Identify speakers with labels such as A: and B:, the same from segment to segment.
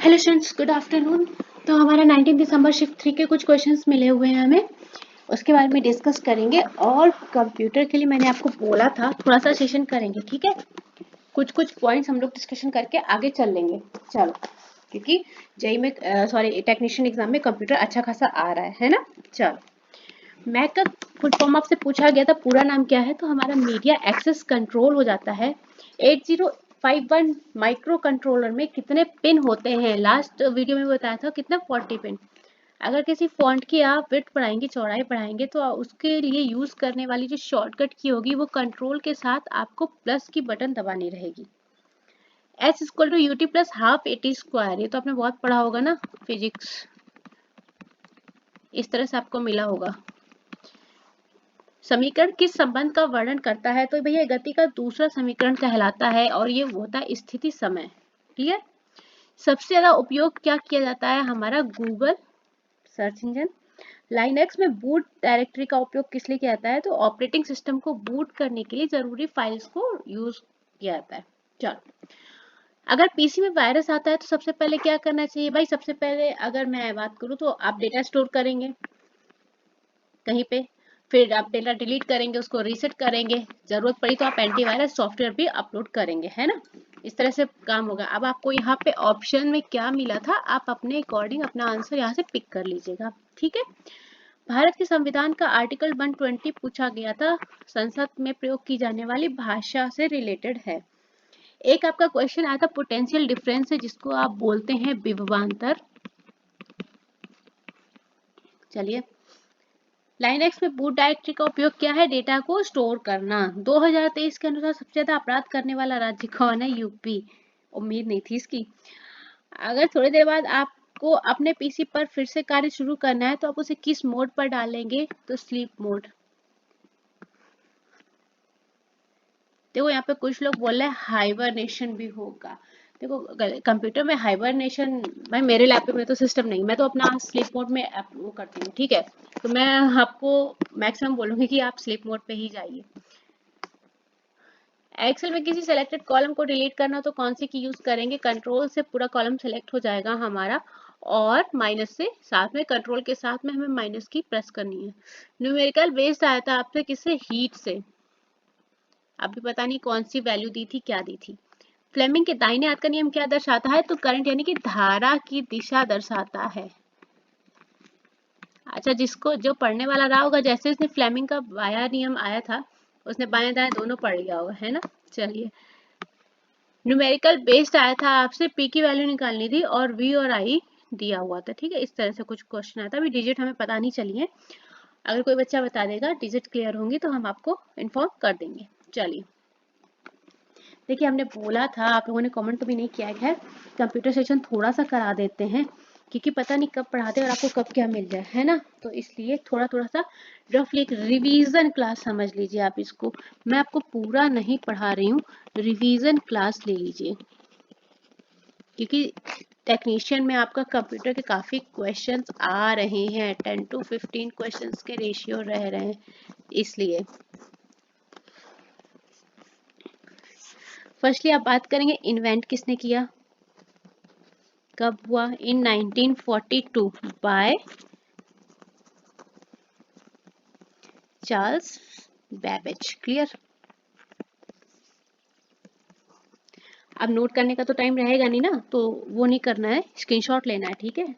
A: Hello students, good afternoon. तो हमारा 19 दिसंबर shift 3 के कुछ क्वेश्चंस मिले हुए हैं हमें, उसके बारे में डिस्कस करेंगे। और कंप्यूटर के लिए मैंने आपको बोला था थोड़ा सा सेशन करेंगे, ठीक है। कुछ कुछ पॉइंट्स हम लोग डिस्कशन करके आगे चल लेंगे। चलो, क्योंकि जेई में टेक्नीशियन एग्जाम में कंप्यूटर अच्छा खासा आ रहा है ना। चलो, मैक का फुल फॉर्म आपसे पूछा गया था, पूरा नाम क्या है? तो हमारा मीडिया एक्सेस कंट्रोल हो जाता है। 8051 माइक्रो कंट्रोलर में कितने पिन होते हैं? लास्ट वीडियो में बताया था कितना, 40 पिन। अगर किसी फॉन्ट की आप विड्थ बढ़ाएंगे, चौड़ाई बढ़ाएंगे, तो उसके लिए यूज करने वाली जो शॉर्टकट की होगी वो कंट्रोल के साथ आपको प्लस की बटन दबानी रहेगी। H equal to UT plus half AT square, ये तो आपने बहुत पढ़ा होगा ना फिजिक्स, इस तरह से आपको मिला होगा। समीकरण किस संबंध का वर्णन करता है? तो भैया गति का दूसरा समीकरण कहलाता है, और ये होता है स्थिति समय। क्लियर। सबसे ज्यादा उपयोग क्या किया जाता है? हमारा गूगल सर्च इंजन। लाइनक्स में बूट डायरेक्टरी का उपयोग किस लिए किया जाता है? तो ऑपरेटिंग सिस्टम को बूट करने के लिए जरूरी फाइल्स को यूज किया जाता है। चलो, अगर पीसी में वायरस आता है तो सबसे पहले क्या करना चाहिए? भाई सबसे पहले अगर मैं बात करूं तो आप डेटा स्टोर करेंगे कहीं पे, फिर आप डेटा डिलीट करेंगे, उसको रीसेट करेंगे, जरूरत पड़ी तो आप एंटीवायरस सॉफ्टवेयर भी अपलोड करेंगे, है ना। इस तरह से काम होगा। अब आपको यहाँ पे ऑप्शन में क्या मिला था, आप अपने अकॉर्डिंग अपना आंसर यहाँ से पिक कर लीजिएगा, ठीक है। भारत के संविधान का आर्टिकल 120 पूछा गया था, संसद में प्रयोग की जाने वाली भाषा से रिलेटेड है। एक आपका क्वेश्चन आया था पोटेंशियल डिफरेंस, जिसको आप बोलते हैं विभवांतर। चलिए, लाइनक्स में बूट डायरेक्टरी का उपयोग क्या है? डेटा को स्टोर करना। 2023 के अनुसार सबसे ज्यादा अपराध करने वाला राज्य कौन है? यूपी। उम्मीद नहीं थी इसकी। अगर थोड़ी देर बाद आपको अपने पीसी पर फिर से कार्य शुरू करना है तो आप उसे किस मोड पर डालेंगे? तो स्लीप मोड। देखो यहाँ पे कुछ लोग बोल रहे हैं हाइबरनेशन भी होगा। देखो, कंप्यूटर में हाइबरनेशन, भाई मेरे लैपटॉप में तो सिस्टम नहीं, मैं तो अपना स्लीप मोड में वो करती हूँ, ठीक है। तो मैं आपको मैक्सिमम बोलूंगी कि आप स्लीप मोड पे ही जाइए। एक्सेल में किसी सेलेक्टेड कॉलम को डिलीट करना तो कौन सी की यूज करेंगे? कंट्रोल से पूरा कॉलम सेलेक्ट हो जाएगा हमारा, और माइनस से, साथ में कंट्रोल के साथ में हमें माइनस की प्रेस करनी है। न्यूमेरिकल बेस्ड आया था आपसे किससे? हीट से। अभी पता नहीं कौन सी वैल्यू दी थी, क्या दी थी। फ्लेमिंग के दाहिने हाथ का नियम क्या दर्शाता है? तो करंट यानी कि धारा की दिशा दर्शाता है। अच्छा, जिसको जो पढ़ने वाला रहा होगा, जैसे उसने फ्लेमिंग का बाया नियम आया था, उसने बाएं दाएं दोनों पढ़ लिया होगा, है ना। चलिए, न्यूमेरिकल बेस्ड आया था आपसे, पी की वैल्यू निकालनी थी और वी और आई दिया हुआ था, ठीक है। इस तरह से कुछ क्वेश्चन आया था। अभी डिजिट हमें पता नहीं चली है, अगर कोई बच्चा बता देगा, डिजिट क्लियर होंगी तो हम आपको इन्फॉर्म कर देंगे। चलिए, देखिए हमने बोला था, आप लोगों ने कमेंट तो भी नहीं किया है, कंप्यूटर सेशन थोड़ा सा करा देते हैं, क्योंकि पता नहीं कब पढ़ाते हैं और आपको कब क्या मिल जाए, है ना। तो इसलिए थोड़ा थोड़ा सा रफली एक रिवीजन क्लास समझ लीजिए आप इसको। मैं आपको पूरा नहीं पढ़ा रही हूँ, रिवीजन क्लास ले लीजिए, क्योंकि टेक्नीशियन में आपका कंप्यूटर के काफ़ी क्वेश्चंस आ रहे हैं, 10 to 15 क्वेश्चंस के रेशियो रह रहे हैं, इसलिए। फर्स्टली आप बात करेंगे इन्वेंट किसने किया, कब हुआ? इन 1942 बाय चार्ल्स बेबेज। क्लियर। अब नोट करने का तो टाइम रहेगा नहीं ना, तो वो नहीं करना है, स्क्रीनशॉट लेना है, ठीक है।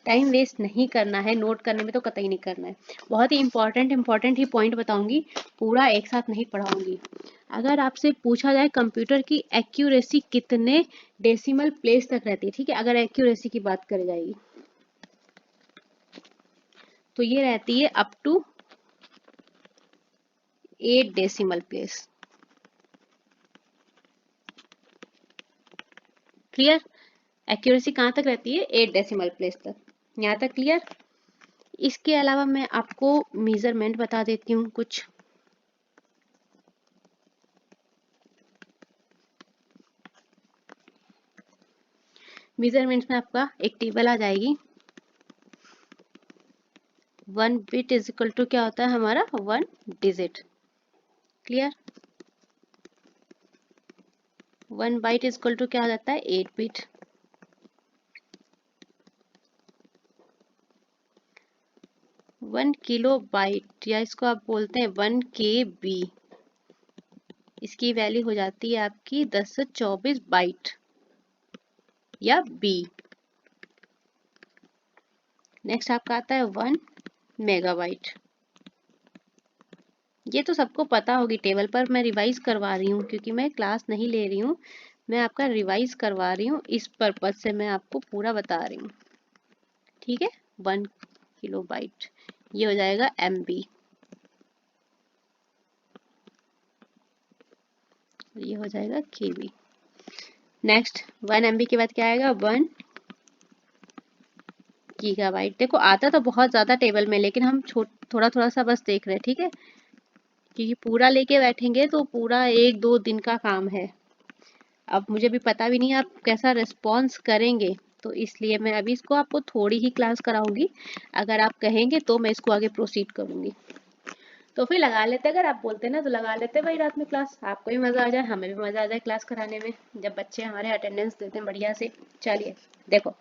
A: टाइम वेस्ट नहीं करना है, नोट करने में तो कतई नहीं करना है। बहुत ही इंपॉर्टेंट ही पॉइंट बताऊंगी, पूरा एक साथ नहीं पढ़ाऊंगी। अगर आपसे पूछा जाए कंप्यूटर की एक्यूरेसी कितने डेसिमल प्लेस तक रहती है, ठीक है, अगर एक्यूरेसी की बात करी जाएगी तो ये रहती है up to 8 decimal place. Clear. Accuracy कहाँ तक रहती है? 8 डेसिमल प्लेस तक। यहाँ तक क्लियर। इसके अलावा मैं आपको मेजरमेंट बता देती हूँ कुछ। मेजरमेंट्स में आपका एक टेबल आ जाएगी, 1 बिट इज इक्वल टू क्या होता है हमारा? 1 digit. Clear. 1 byte is equal to क्या हो जाता है? 8 बिट। 1 किलो बाइट या इसको आप बोलते हैं 1 KB, इसकी वैल्यू हो जाती है आपकी 10 से 24 बाइट या बी। नेक्स्ट आपका आता है 1 मेगाबाइट। ये तो सबको पता होगी टेबल पर, मैं रिवाइज करवा रही हूँ क्योंकि मैं क्लास नहीं ले रही हूँ, मैं आपका रिवाइज करवा रही हूँ, इस पर्पज से मैं आपको पूरा बता रही हूँ। ठीक है, 1 किलोबाइट ये हो जाएगा MB, ये हो जाएगा KB। नेक्स्ट 1 MB के बाद क्या आएगा 1 गीगाबाइट। देखो आता तो बहुत ज्यादा टेबल में, लेकिन हम थोड़ा थोड़ा सा बस देख रहे हैं, ठीक है, क्योंकि पूरा लेके बैठेंगे तो पूरा 1-2 दिन का काम है। अब मुझे भी पता भी नहीं आप कैसा रिस्पॉन्स करेंगे, तो इसलिए मैं अभी इसको आपको थोड़ी ही क्लास कराऊंगी, अगर आप कहेंगे तो मैं इसको आगे प्रोसीड करूंगी। तो फिर लगा लेते, अगर आप बोलते ना तो लगा लेते भाई रात में क्लास, आपको भी मजा आ जाए, हमें भी मजा आ जाए क्लास कराने में, जब बच्चे हमारे अटेंडेंस देते हैं बढ़िया से। चलिए देखो,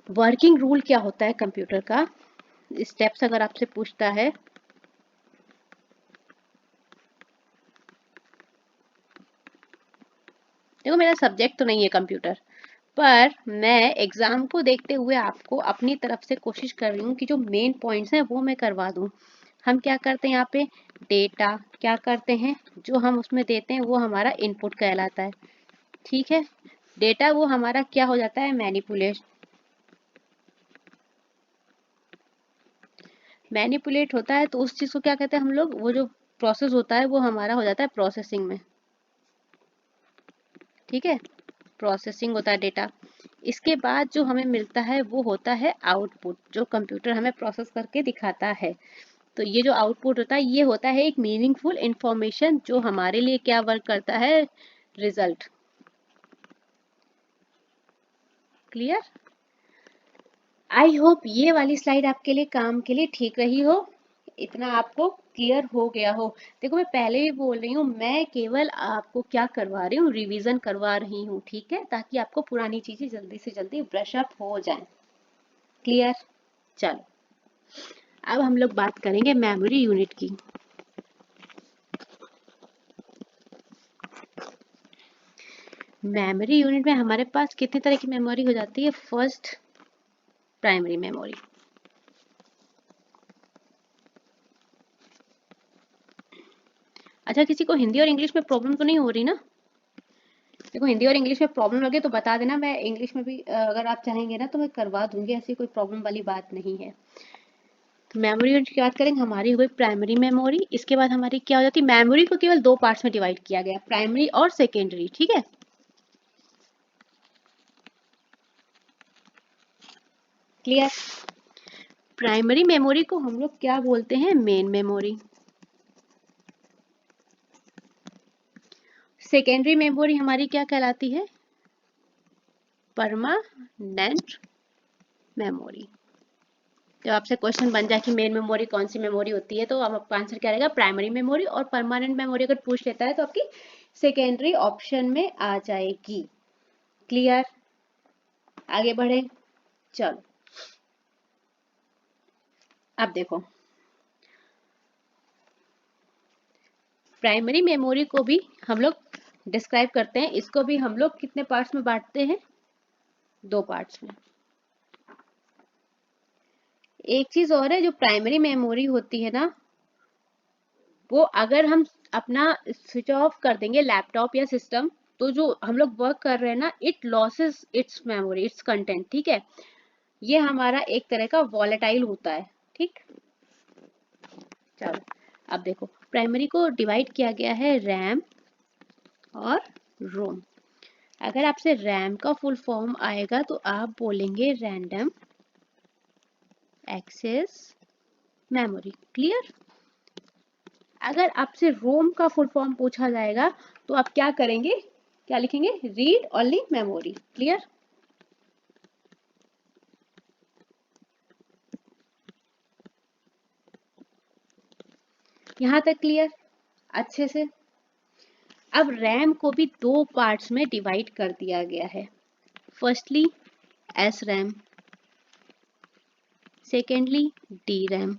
A: वर्किंग रूल क्या होता है कंप्यूटर का, स्टेप्स अगर आपसे पूछता है, देखो मेरा सब्जेक्ट तो नहीं है कंप्यूटर, पर मैं एग्जाम को देखते हुए आपको अपनी तरफ से कोशिश कर रही हूँ कि जो मेन पॉइंट्स हैं वो मैं करवा दूँ। हम क्या करते हैं यहाँ पे, डेटा क्या करते हैं, जो हम उसमें देते हैं वो हमारा इनपुट कहलाता है। ठीक है, डेटा वो हमारा क्या हो जाता है, मैनिपुलेट होता है, तो उस चीज को क्या कहते हैं हम लोग, वो जो प्रोसेस होता है वो हमारा हो जाता है प्रोसेसिंग में। ठीक है, प्रोसेसिंग होता है डेटा। इसके बाद जो हमें मिलता है वो होता है आउटपुट, जो कंप्यूटर हमें प्रोसेस करके दिखाता है। तो ये जो आउटपुट होता है ये होता है एक मीनिंगफुल इंफॉर्मेशन, जो हमारे लिए क्या वर्क करता है, रिजल्ट। क्लियर? आई होप ये वाली स्लाइड आपके लिए काम के लिए ठीक रही हो, इतना आपको क्लियर हो गया हो। देखो मैं पहले भी बोल रही हूँ, मैं केवल आपको क्या करवा रही हूँ, रिवीजन करवा रही हूँ, ठीक है, ताकि आपको पुरानी चीजें जल्दी से जल्दी ब्रश अप हो जाए। क्लियर? चलो अब हम लोग बात करेंगे मेमोरी यूनिट की। मेमोरी यूनिट में हमारे पास कितनी तरह की मेमोरी हो जाती है, फर्स्ट प्राइमरी मेमोरी। अच्छा, किसी को हिंदी और इंग्लिश में प्रॉब्लम तो नहीं हो रही ना? देखो हिंदी और इंग्लिश में प्रॉब्लम लगे तो बता देना, मैं इंग्लिश में भी अगर आप चाहेंगे ना तो मैं करवा दूंगी, ऐसी कोई प्रॉब्लम वाली बात नहीं है। मेमोरी यूनिट की बात करेंगे, हमारी हो गई प्राइमरी मेमोरी। इसके बाद हमारी क्या हो जाती है, मेमोरी को केवल 2 पार्ट्स में डिवाइड किया गया, प्राइमरी और सेकेंडरी। ठीक है, क्लियर? प्राइमरी मेमोरी को हम लोग क्या बोलते हैं, मेन मेमोरी। सेकेंडरी मेमोरी हमारी क्या कहलाती है, परमानेंट मेमोरी। जब आपसे क्वेश्चन बन जाए कि मेन मेमोरी कौन सी मेमोरी होती है, तो अब आपका आंसर क्या रहेगा, प्राइमरी मेमोरी। और परमानेंट मेमोरी अगर पूछ लेता है तो आपकी सेकेंडरी ऑप्शन में आ जाएगी। क्लियर? आगे बढ़े, चलो अब देखो, प्राइमरी मेमोरी को भी हम लोग डिस्क्राइब करते हैं, इसको भी हम लोग कितने पार्ट्स में बांटते हैं, 2 पार्ट्स में। एक चीज और है, जो प्राइमरी मेमोरी होती है ना, वो अगर हम अपना स्विच ऑफ कर देंगे लैपटॉप या सिस्टम, तो जो हम लोग वर्क कर रहे हैं ना, it losses it's memory, it's content. ठीक है, ये हमारा एक तरह का वॉलेटाइल होता है। ठीक, चलो अब देखो, प्राइमरी को डिवाइड किया गया है रैम और रोम। अगर आपसे रैम का फुल फॉर्म आएगा तो आप बोलेंगे रैंडम एक्सेस मेमोरी। क्लियर? अगर आपसे रोम का फुल फॉर्म पूछा जाएगा तो आप क्या करेंगे, क्या लिखेंगे, रीड ओनली मेमोरी। क्लियर? यहां तक क्लियर अच्छे से? अब रैम को भी 2 पार्ट्स में डिवाइड कर दिया गया है। Firstly S RAM, secondly D RAM.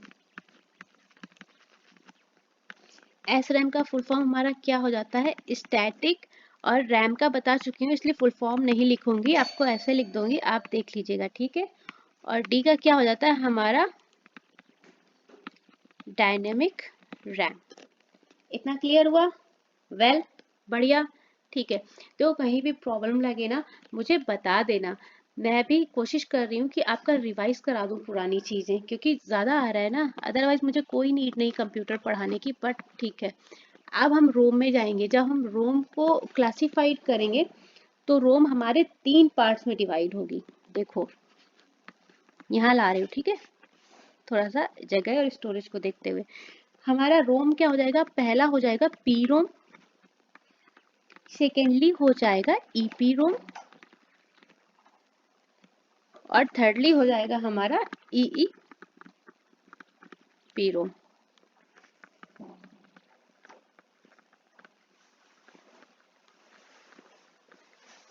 A: S RAM का फुल फॉर्म हमारा क्या हो जाता है, स्टैटिक, और रैम का बता चुकी हूँ इसलिए फुल फॉर्म नहीं लिखूंगी, आपको ऐसे लिख दूंगी, आप देख लीजिएगा, ठीक है। और डी का क्या हो जाता है हमारा, डायनेमिक रैम। इतना क्लियर हुआ? वेल, बढ़िया, ठीक है। तो कहीं भी प्रॉब्लम लगे ना मुझे बता देना, मैं भी कोशिश कर रही हूँ कि आपका रिवाइज करा दूँ पुरानी चीजें, क्योंकि ज्यादा आ रहा है ना, अदरवाइज मुझे कोई नीड नहीं कंप्यूटर पढ़ाने की, बट ठीक है। अब हम रोम में जाएंगे, जब हम रोम को क्लासिफाइड करेंगे तो रोम हमारे 3 पार्ट्स में डिवाइड होगी। देखो यहाँ ला रही हूँ, ठीक है, थोड़ा सा जगह और स्टोरेज को देखते हुए। हमारा रोम क्या हो जाएगा, पहला हो जाएगा पी रोम, सेकेंडली हो जाएगा ईपी रोम, और थर्डली हो जाएगा हमारा ई पी रोम।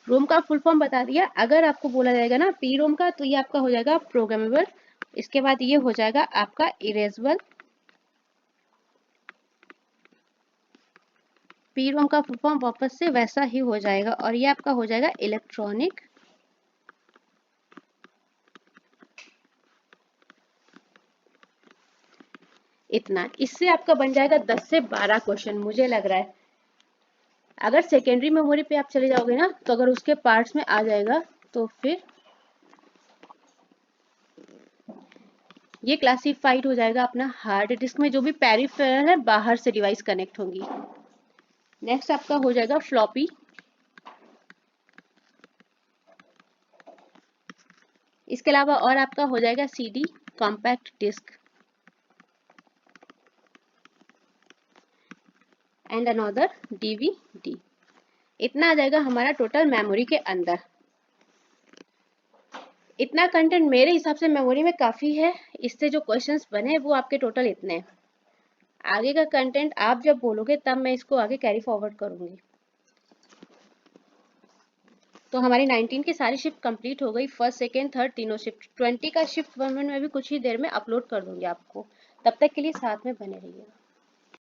A: रोम का फुल फॉर्म बता दिया। अगर आपको बोला जाएगा ना पी रोम का, तो ये आपका हो जाएगा प्रोग्रामेबल, इसके बाद ये हो जाएगा आपका इरेजेबल। पी रोम का फुल फॉर्म वापस से वैसा ही हो जाएगा, और ये आपका हो जाएगा इलेक्ट्रॉनिक इतना। इससे आपका बन जाएगा 10 से 12 क्वेश्चन मुझे लग रहा है। अगर सेकेंडरी मेमोरी पे आप चले जाओगे ना, तो अगर उसके पार्ट्स में आ जाएगा तो फिर ये क्लासिफाइड हो जाएगा अपना हार्ड डिस्क में, जो भी पेरिफेरल है बाहर से डिवाइस कनेक्ट होंगी। नेक्स्ट आपका हो जाएगा फ्लॉपी, इसके अलावा और आपका हो जाएगा CD, compact disc, and another DVD. इतना आ जाएगा हमारा टोटल मेमोरी के अंदर। इतना कंटेंट मेरे हिसाब से मेमोरी में काफी है, इससे जो क्वेश्चंस बने वो आपके टोटल इतने हैं। आगे का कंटेंट आप जब बोलोगे तब मैं इसको आगे कैरी फॉरवर्ड करूंगी। तो हमारी 19 की सारी शिफ्ट कंप्लीट हो गई, फर्स्ट सेकेंड थर्ड तीनों शिफ्ट। 20 का शिफ्ट 1 में भी कुछ ही देर में अपलोड कर दूंगी आपको, तब तक के लिए साथ में बने रहिएगा।